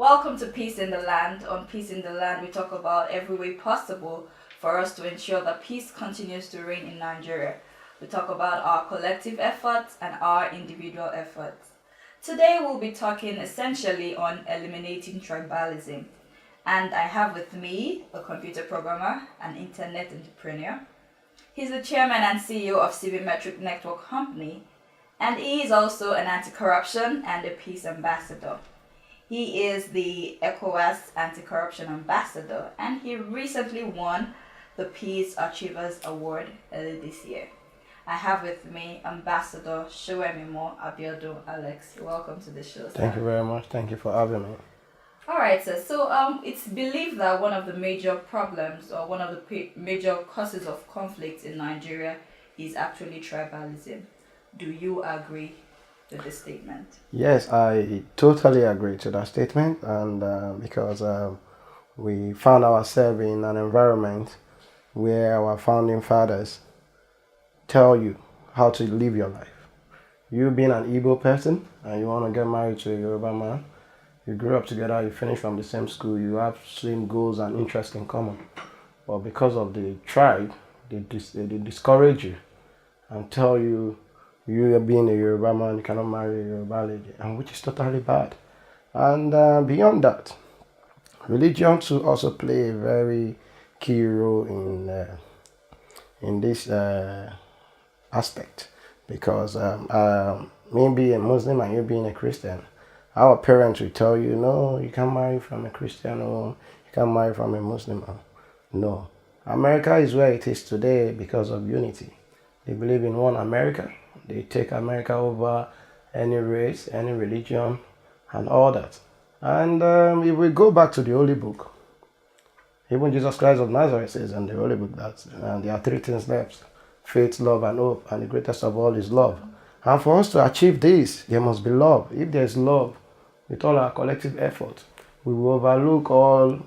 Welcome to Peace in the Land. On Peace in the Land, we talk about every way possible for us to ensure that peace continues to reign in Nigeria. We talk about our collective efforts and our individual efforts. Today, we'll be talking essentially on eliminating tribalism. And I have with me a computer programmer, an internet entrepreneur. He's the chairman and CEO of Civimetric Network Company, and he is also an anti-corruption and a peace ambassador. He is the ECOWAS Anti-Corruption Ambassador, and he recently won the Peace Achievers Award early this year. I have with me Ambassador Sowemimo Abiodun Alex. Welcome to the show, sir. Thank you very much. Thank you for having me. All right, sir. So it's believed that one of the major problems or one of the major causes of conflict in Nigeria is actually tribalism. Do you agree with this statement? Yes, I totally agree to that statement, and because we found ourselves in an environment where our founding fathers tell you how to live your life. You being an Igbo person and you want to get married to a Yoruba man, you grew up together, you finish from the same school, you have same goals and interests in common. But because of the tribe, they discourage you and tell you being a Yoruba man, you cannot marry a Yoruba lady, and which is totally bad. And beyond that, religion too also play a very key role in this aspect, because me being a Muslim and you being a Christian, our parents will tell you, no, you can't marry from a Christian, or you can't marry from a Muslim. No. America is where it is today because of unity. They believe in one America. They take America over any race, any religion, and all that. And if we go back to the Holy Book, even Jesus Christ of Nazareth says in the Holy Book that there are three things left: faith, love, and hope. And the greatest of all is love. And for us to achieve this, there must be love. If there is love, with all our collective effort, we will overlook all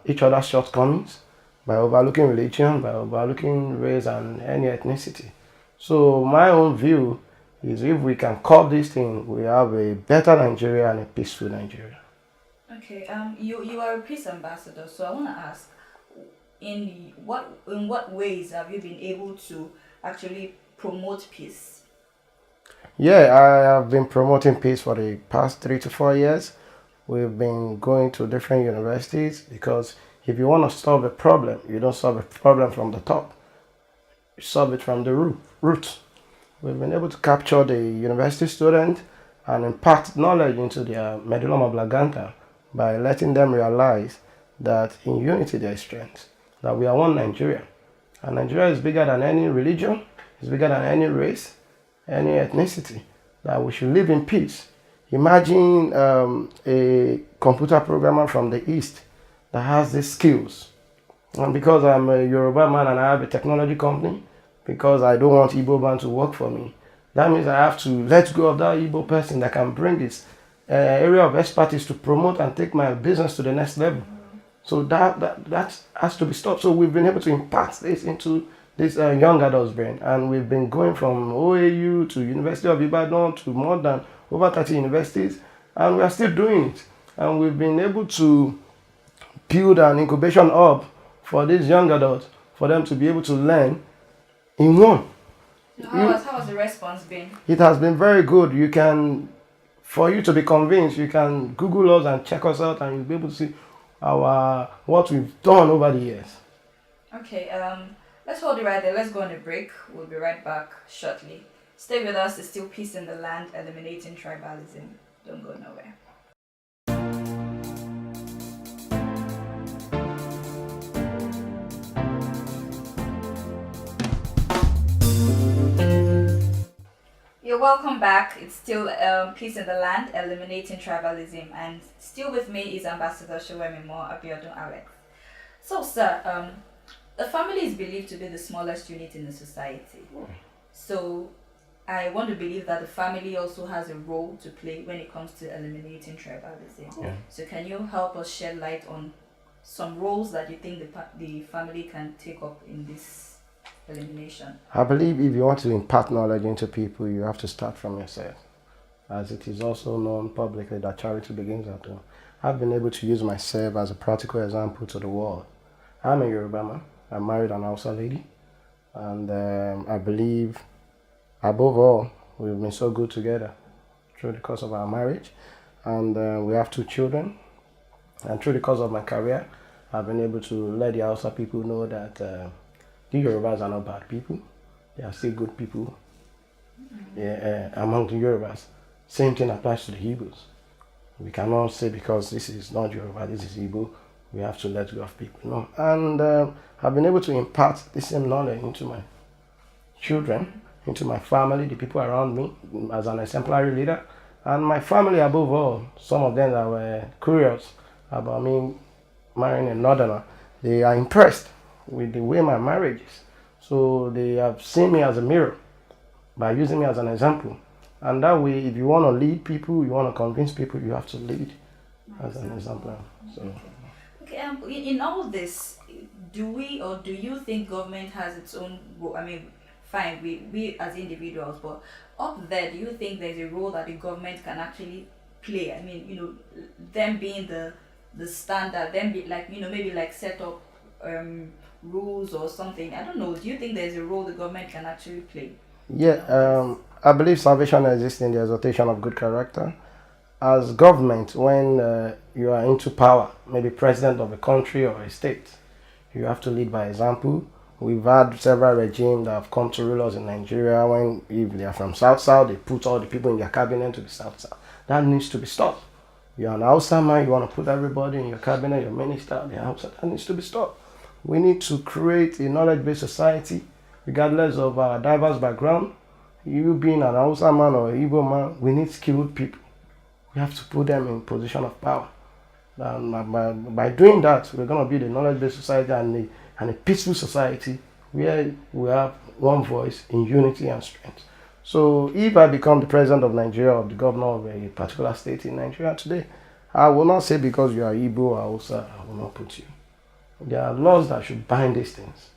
each other's shortcomings by overlooking religion, by overlooking race and any ethnicity. So my own view is, if we can curb this thing, we have a better Nigeria and a peaceful Nigeria. Okay, you are a peace ambassador, so I want to ask, in what ways have you been able to actually promote peace? Yeah, I have been promoting peace for the past 3 to 4 years. We've been going to different universities, because if you want to solve a problem, you don't solve a problem from the top. You solve it from the root. We've been able to capture the university student and impart knowledge into their medulla oblongata by letting them realize that in unity there is strength, that we are one Nigeria. And Nigeria is bigger than any religion, it's bigger than any race, any ethnicity, that we should live in peace. Imagine a computer programmer from the East that has these skills. And because I'm a Yoruba man and I have a technology company, because I don't want Igbo man to work for me, that means I have to let go of that Igbo person that can bring this area of expertise to promote and take my business to the next level. So that has to be stopped. So we've been able to impart this into this young adult's brain, and we've been going from OAU to University of Ibadan to more than over 30 universities, and we are still doing it. And we've been able to build an incubation hub for these young adults, for them to be able to learn in one. How has the response been? It has been very good. For you to be convinced, you can Google us and check us out, and you'll be able to see what we've done over the years. Okay, let's hold it right there. Let's go on a break. We'll be right back shortly. Stay with us. It's still Peace in the Land, eliminating tribalism. Don't go nowhere. You're welcome back. It's still Peace in the Land, eliminating tribalism, and still with me is Ambassador Sowemimo Abiodun Alex. So, sir, the family is believed to be the smallest unit in the society. So, I want to believe that the family also has a role to play when it comes to eliminating tribalism. Yeah. So, can you help us shed light on some roles that you think the family can take up in this elimination? I believe if you want to impart knowledge into people, you have to start from yourself. as it is also known publicly that charity begins at home. I've been able to use myself as a practical example to the world. I'm a Yoruba man. I married an Hausa lady, and I believe, above all, we've been so good together through the course of our marriage, and we have 2 children. And through the course of my career, I've been able to let the Hausa people know that the Yorubas are not bad people; they are still good people. Yeah, among the Yorubas. Same thing applies to the Igbos. We cannot say because this is not Yoruba, this is Igbo, we have to let go of people. No. And I've been able to impart the same knowledge into my children, into my family, the people around me, as an exemplary leader, and my family above all. Some of them that were curious about me marrying a northerner, they are impressed with the way my marriage is. So they have seen me as a mirror by using me as an example. And that way, if you want to lead people, you want to convince people, you have to lead as an example. So. Okay, in all this, do we or do you think government has its own role? I mean, fine, we as individuals, but up there, do you think there's a role that the government can actually play? I mean, them being the standard, them be like, maybe like set up rules or something. I don't know. Do you think there's a role the government can actually play? Yeah, I believe salvation exists in the exaltation of good character. As government, when you are into power, maybe president of a country or a state, you have to lead by example. We've had several regimes that have come to rule us in Nigeria. When if they are from South, they put all the people in their cabinet to be South. That needs to be stopped. You're an Hausa man, you want to put everybody in your cabinet, your minister, the Hausa, that needs to be stopped. We need to create a knowledge-based society, regardless of our diverse background. You being an Hausa man or an Igbo man, we need skilled people. We have to put them in position of power. And by doing that, we're going to build a knowledge-based society and a peaceful society where we have one voice in unity and strength. So if I become the president of Nigeria or the governor of a particular state in Nigeria today, I will not say because you are Igbo or Hausa, I will not put you. There are laws that should bind these things,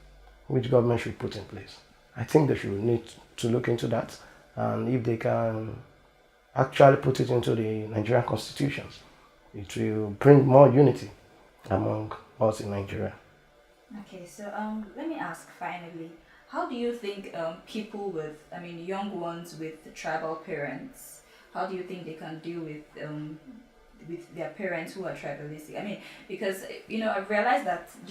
which government should put in place. I think they should need to look into that, and if they can actually put it into the Nigerian constitutions, it will bring more unity among us in Nigeria. Okay, so let me ask finally, how do you think people with, young ones with tribal parents, how do you think they can deal with their parents who are tribalistic? I mean, because I've realized that as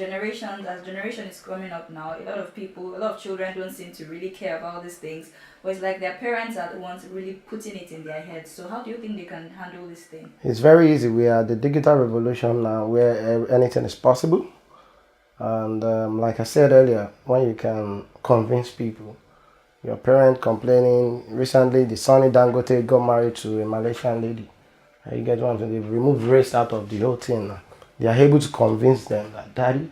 generation is coming up now, a lot of children don't seem to really care about these things, but it's like their parents are the ones really putting it in their heads. So how do you think they can handle this thing? It's very easy. We are the digital revolution now, where anything is possible. And like I said earlier, when you can convince people, your parent complaining, recently the Sonny Dangote got married to a Malaysian lady. You get one thing, they've removed race out of the whole thing now. They are able to convince them that, Daddy,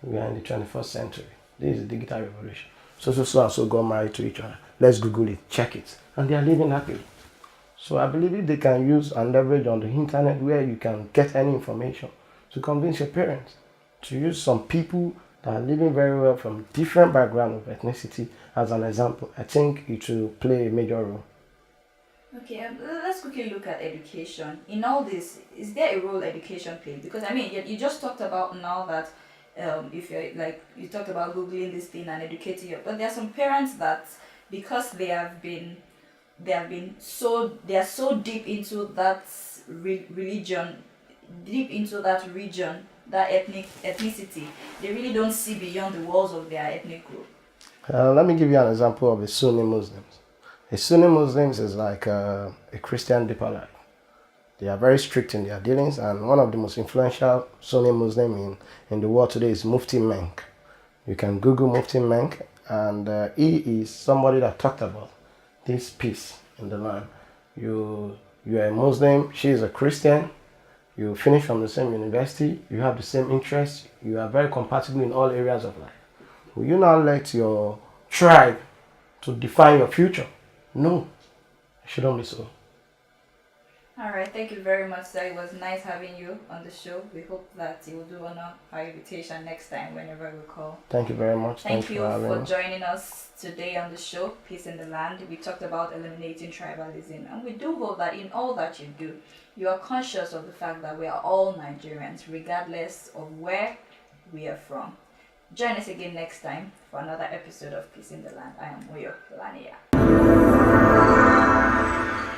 we are in the 21st century. This is the digital revolution. So and so got married to each other. Let's Google it, check it. And they are living happily. So I believe if they can use and leverage on the internet where you can get any information to convince your parents, to use some people that are living very well from different background of ethnicity as an example, I think it will play a major role. Okay, let's quickly look at education. In all this, is there a role education plays? Because you just talked about now that if you're like you talked about googling this thing and educating you, but there are some parents that because they are so deep into that religion, deep into that region, that ethnicity, they really don't see beyond the walls of their ethnic group. Let me give you an example of a Sunni Muslims. A Sunni Muslims is like a Christian deeper life. They are very strict in their dealings, and one of the most influential Sunni Muslim in the world today is Mufti Menk. You can Google Mufti Menk, and he is somebody that talked about this peace in the land. You are a Muslim, she is a Christian, you finish from the same university, you have the same interests, you are very compatible in all areas of life. Will you not let your tribe to define your future? No, it shouldn't be so. All right, thank you very much, sir. It was nice having you on the show. We hope that you will do honor our invitation next time whenever we call. Thank you very much. Thank Thanks you for having for me. joining us today on the show, Peace in the Land. We talked about eliminating tribalism, and we do hope that in all that you do, you are conscious of the fact that we are all Nigerians, regardless of where we are from. Join us again next time for another episode of Peace in the Land. I am Moyo Lania.